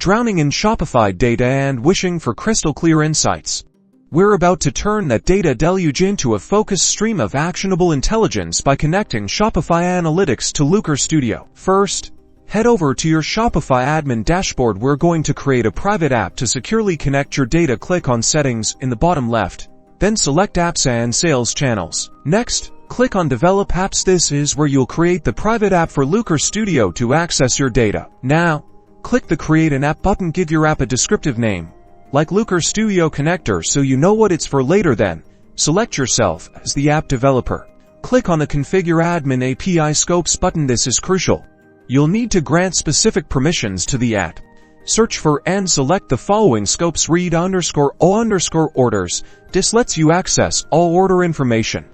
drowning in Shopify data and wishing for crystal clear insights? We're about to turn that data deluge into a focused stream of actionable intelligence by connecting Shopify Analytics to Looker Studio. First, head over to your Shopify admin dashboard. We're going to create a private app to securely connect your data. Click on Settings in the bottom left, then select Apps and Sales Channels. Next, click on Develop Apps. This is where you'll create the private app for Looker Studio to access your data. Now, click the Create an App button. Give your app a descriptive name, like Looker Studio Connector, so you know what it's for later. Then, select yourself as the app developer. Click on the Configure Admin API Scopes button. This is crucial. You'll need to grant specific permissions to the app. Search for and select the following scopes: read_all_orders. This lets you access all order information.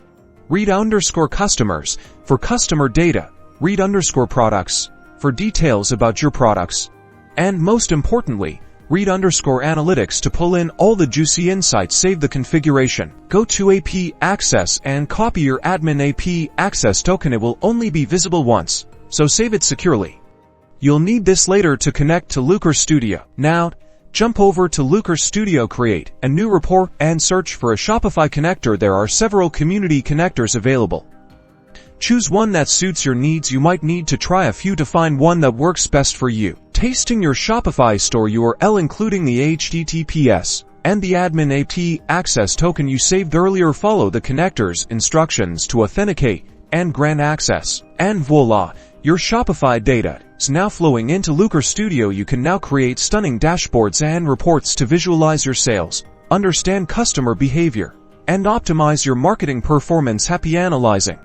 Read_customers for customer data. Read_products for details about your products. And most importantly, read_analytics to pull in all the juicy insights. Save the configuration. Go to AP Access and copy your admin AP access token. It will only be visible once, so save it securely. You'll need this later to connect to Looker Studio. Now, jump over to Looker Studio, create a new report, and search for a Shopify connector. There are several community connectors available. Choose one that suits your needs. You might need to try a few to find one that works best for you. Pasting your Shopify store URL, including the HTTPS and the admin AP access token you saved earlier. Follow the connector's instructions to authenticate and grant access. And voila! Your Shopify data is now flowing into Looker Studio. You can now create stunning dashboards and reports to visualize your sales, understand customer behavior, and optimize your marketing performance. Happy analyzing!